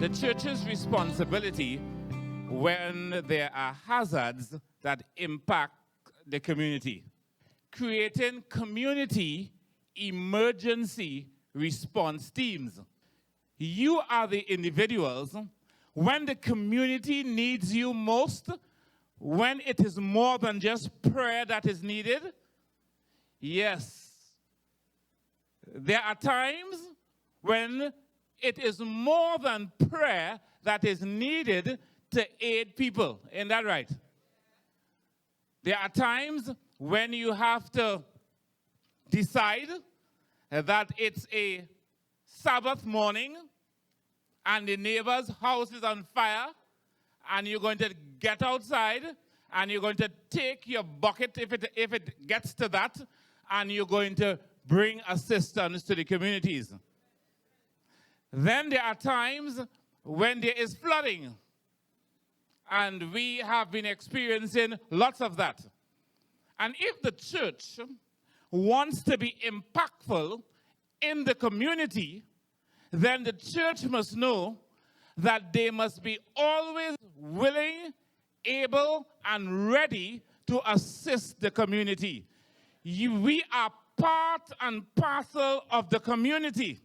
the church's responsibility when there are hazards that impact the community. Creating community emergency response teams. You are the individuals when the community needs you most, when it is more than just prayer that is needed. Yes, there are times when it is more than prayer that is needed to aid people. Isn't that right? There are times when you have to decide that it's a Sabbath morning and the neighbor's house is on fire, and you're going to get outside and you're going to take your bucket, if it gets to that, and you're going to bring assistance to the communities. Then there are times when there is flooding, and we have been experiencing lots of that. And if the church wants to be impactful in the community, then the church must know that they must be always willing, able, and ready to assist the community. We are part and parcel of the community.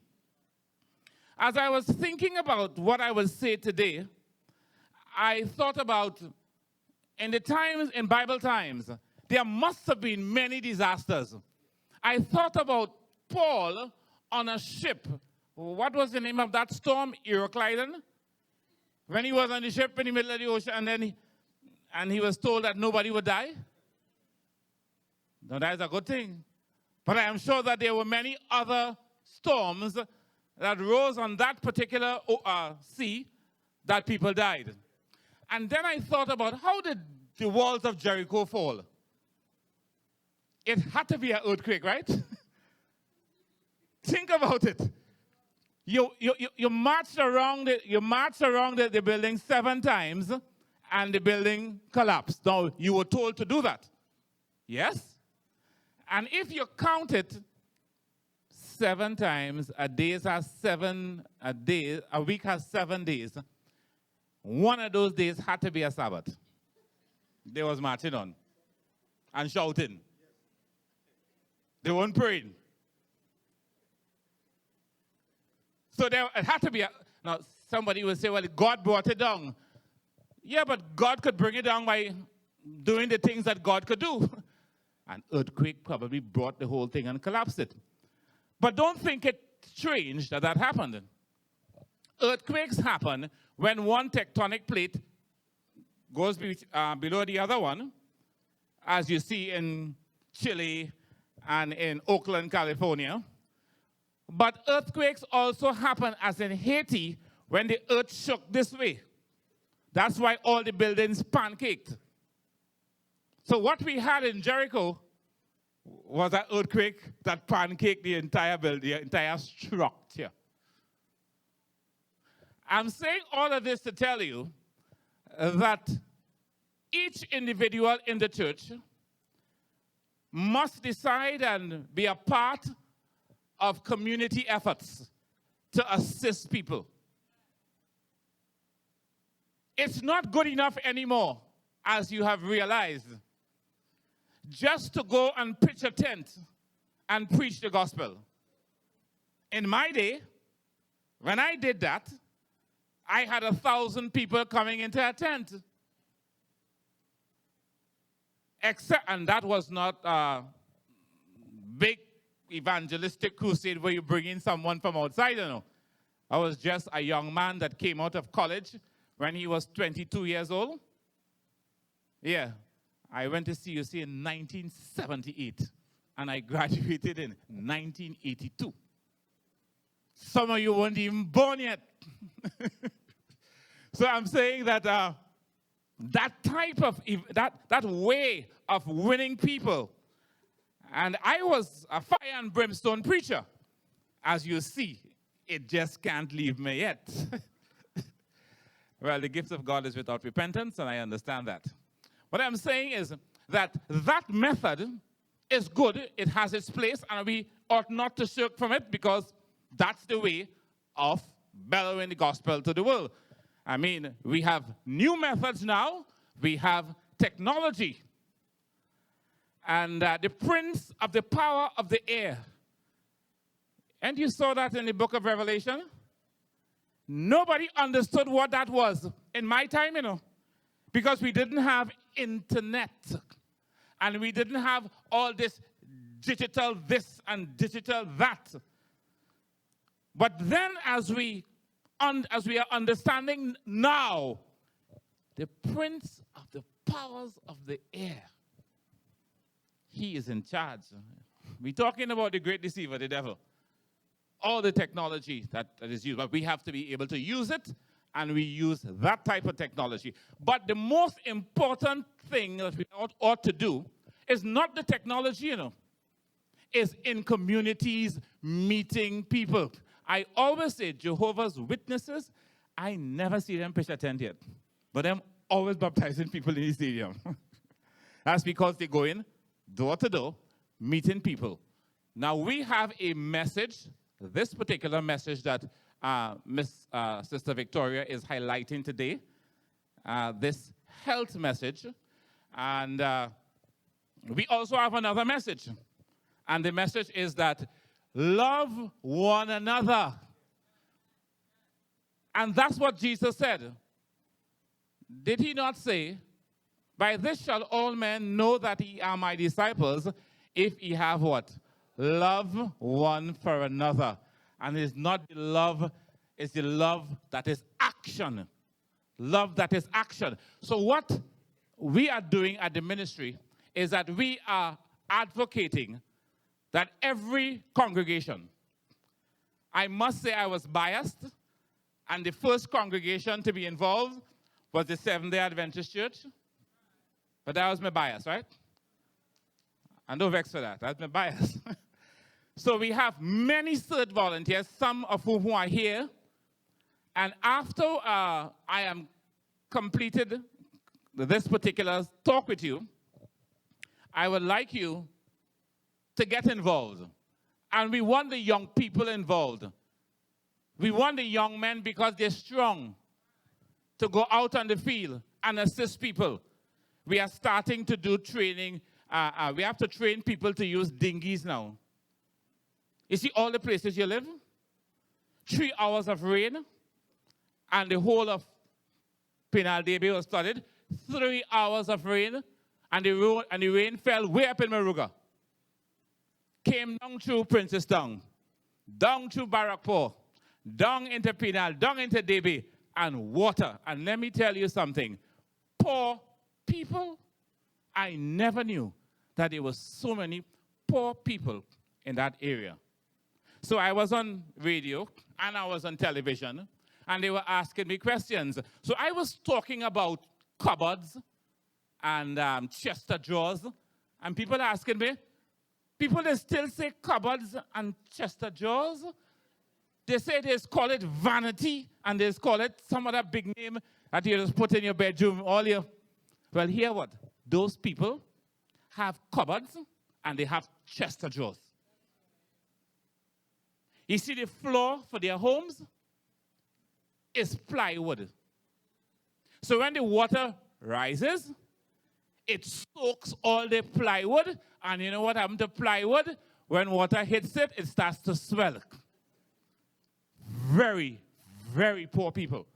As I was thinking about what I would say today, I thought about in Bible times, there must have been many disasters. I thought about Paul on a ship. What was the name of that storm? Euroclydon? When he was on the ship in the middle of the ocean, and he was told that nobody would die. Now that is a good thing. But I am sure that there were many other storms that rose on that particular sea that people died. And then I thought about, how did the walls of Jericho fall? It had to be an earthquake, right? Think about it. You marched around the building 7 times, and the building collapsed. Now, you were told to do that. Yes? And if you count it 7 times, a week has 7 days. One of those days had to be a Sabbath. They was marching on and shouting. They weren't praying. So it had to be now somebody will say, well, God brought it down. Yeah, but God could bring it down by doing the things that God could do. An earthquake probably brought the whole thing and collapsed it. But don't think it's strange that happened. Earthquakes happen when one tectonic plate goes below the other one, as you see in Chile and in Oakland, California. But earthquakes also happen, as in Haiti, when the earth shook this way. That's why all the buildings pancaked. So what we had in Jericho was an earthquake that pancaked the entire building, the entire structure. I'm saying all of this to tell you that each individual in the church must decide and be a part of community efforts to assist people. It's not good enough anymore, as you have realized, just to go and pitch a tent and preach the gospel. In my day, when I did that, I had 1,000 people coming into a tent. And that was not a big evangelistic crusade where you bring in someone from outside, you know. I was just a young man that came out of college when he was 22 years old. Yeah, I went to CUC in 1978, and I graduated in 1982. Some of you weren't even born yet. So I'm saying that that type of, that way of winning people. And I was a fire and brimstone preacher. As you see, it just can't leave me yet. Well, the gift of God is without repentance, and I understand that. What I'm saying is that that method is good. It has its place, and we ought not to shirk from it, because that's the way of bellowing the gospel to the world. I mean, we have new methods now. We have technology. And the prince of the power of the air. And you saw that in the book of Revelation. Nobody understood what that was in my time, you know, because we didn't have internet. And we didn't have all this digital this and digital that. But then as we are understanding now, the prince of the powers of the air, he is in charge. We're talking about the great deceiver, the devil. All the technology that is used, but we have to be able to use it, and we use that type of technology. But the most important thing that we ought to do is not the technology, you know, is in communities meeting people. I always say Jehovah's Witnesses, I never see them pitch a tent yet, but I'm always baptizing people in the stadium. That's because they go in door to door, meeting people. Now we have a message, this particular message that Sister Victoria is highlighting today, this health message. And we also have another message. And the message is that love one another. And that's what Jesus said. Did he not say, by this shall all men know that ye are my disciples, if ye have what? Love one for another. And it's not the love, it's the love that is action. Love that is action. So what we are doing at the ministry is that we are advocating that every congregation, I must say I was biased, and the first congregation to be involved was the Seventh-day Adventist Church. But that was my bias, right? And don't vex for that. That's my bias. So we have many third volunteers, some of whom are here. And after I am completed this particular talk with you, I would like you to get involved. And we want the young people involved. We want the young men because they're strong to go out on the field and assist people. We are starting to do training. We have to train people to use dinghies now. You see all the places you live? 3 hours of rain, and the whole of Penal Debe was flooded. 3 hours of rain, and the rain fell way up in Moruga. Came down through Princess Town, down through Barrackpore, down into Penal, down into Debe, and water. And let me tell you something. Poor people, I never knew that there were so many poor people in that area. So I was on radio and I was on television, and they were asking me questions. So I was talking about cupboards and Chester drawers, and people asking me, people they still say cupboards and Chester drawers. They say they call it vanity, and they call it some other big name that you just put in your bedroom all year. Well, hear what? Those people have cupboards and they have Chester drawers. You see, the floor for their homes is plywood. So when the water rises, it soaks all the plywood, and you know what happens to plywood? When water hits it, it starts to swell. Very, very poor people.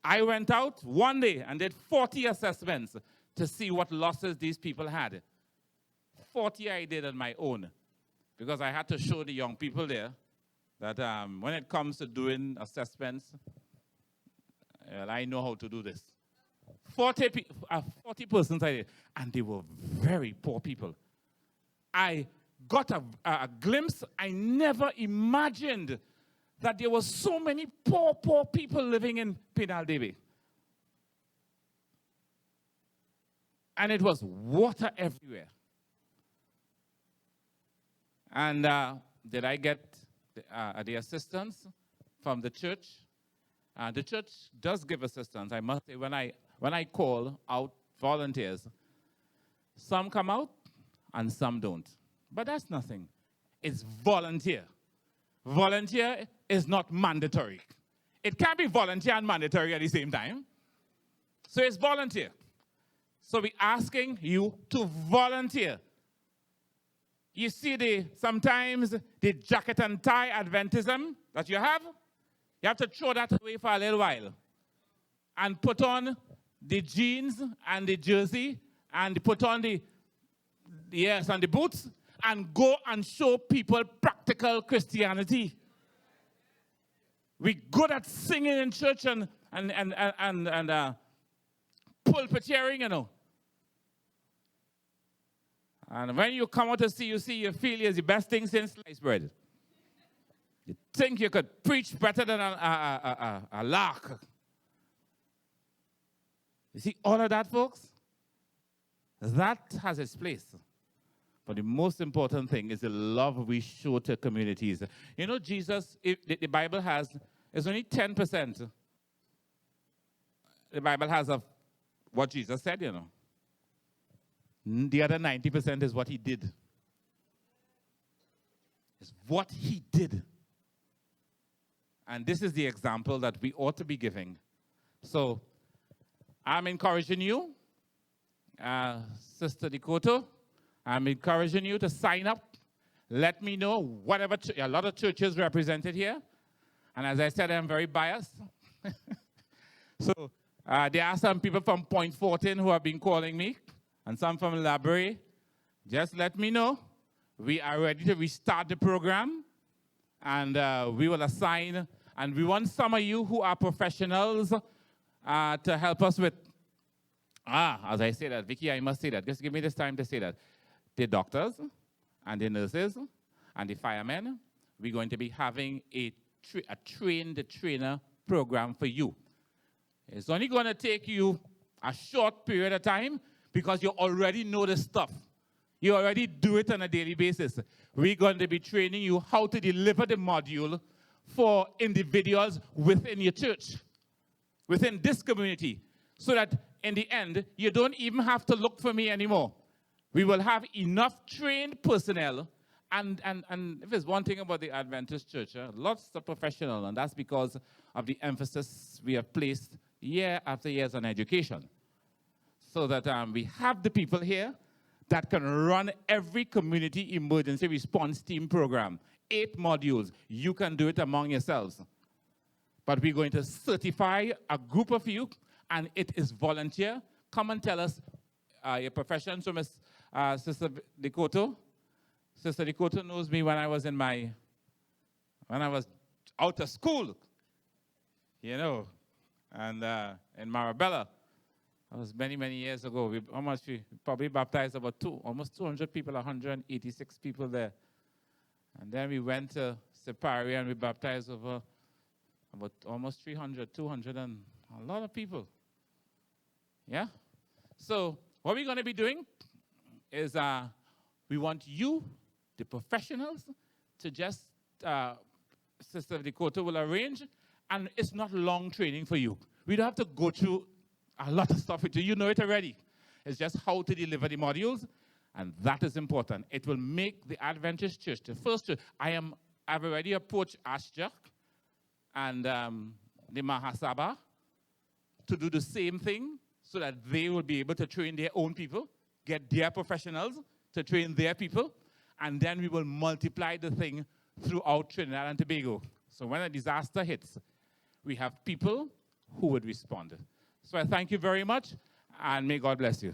I went out one day and did 40 assessments to see what losses these people had. 40 I did on my own, because I had to show the young people there that when it comes to doing assessments, I know how to do this. 40 persons I did, and they were very poor people. I got a glimpse. I never imagined that there were so many poor people living in Penal Debe. And it was water everywhere. And did I get the assistance from the church? The church does give assistance. I must say, when I call out volunteers, some come out and some don't. But that's nothing. It's volunteer. Volunteer is not mandatory. It can't be volunteer and mandatory at the same time. So it's volunteer. So we're asking you to volunteer. You see sometimes the jacket and tie Adventism that you have to throw that away for a little while and put on the jeans and the jersey and put on the boots and go and show people practical Christianity. We're good at singing in church and pulpiteering, you know. And when you come out to see, you feel it's the best thing since sliced bread. You think you could preach better than a lark. You see all of that, folks? That has its place. But the most important thing is the love we show to communities. You know, Jesus, the Bible has, it's only 10%. The Bible has of what Jesus said, you know. The other 90% is what he did. It's what he did. And this is the example that we ought to be giving. So, I'm encouraging you, Sister Dakota, I'm encouraging you to sign up. Let me know whatever, a lot of churches represented here. And as I said, I'm very biased. So, there are some people from Point 14 who have been calling me, and some from the library. Just let me know. We are ready to restart the program, and we will assign, and we want some of you who are professionals to help us with, as I say that, Vicky, I must say that. Just give me this time to say that. The doctors and the nurses and the firemen, we're going to be having a train-the-trainer program for you. It's only going to take you a short period of time because you already know the stuff. You already do it on a daily basis. We're going to be training you how to deliver the module for individuals within your church, within this community, so that in the end, you don't even have to look for me anymore. We will have enough trained personnel, and if there's one thing about the Adventist Church, lots of professionals, and that's because of the emphasis we have placed year after year on education. So that we have the people here that can run every community emergency response team program. 8 modules. You can do it among yourselves. But we're going to certify a group of you, and it is volunteer. Come and tell us your profession. So, Sister Dakota. Sister Dakota knows me when I was out of school, you know, and in Marabella. That was many, many years ago. We probably baptized about almost 200 people, 186 people there. And then we went to Sipari and we baptized over about almost 300, 200, and a lot of people. Yeah? So what we're going to be doing is we want you, the professionals, to just, Sister Dakota will arrange, and it's not long training for you. We don't have to go through a lot of stuff with you. You know it already. It's just how to deliver the modules, and that is important. It will make the Adventist Church the first church. I've already approached Ashjak and the Mahasabha to do the same thing so that they will be able to train their own people, get their professionals to train their people, and then we will multiply the thing throughout Trinidad and Tobago. So when a disaster hits, we have people who would respond. So I thank you very much, and may God bless you.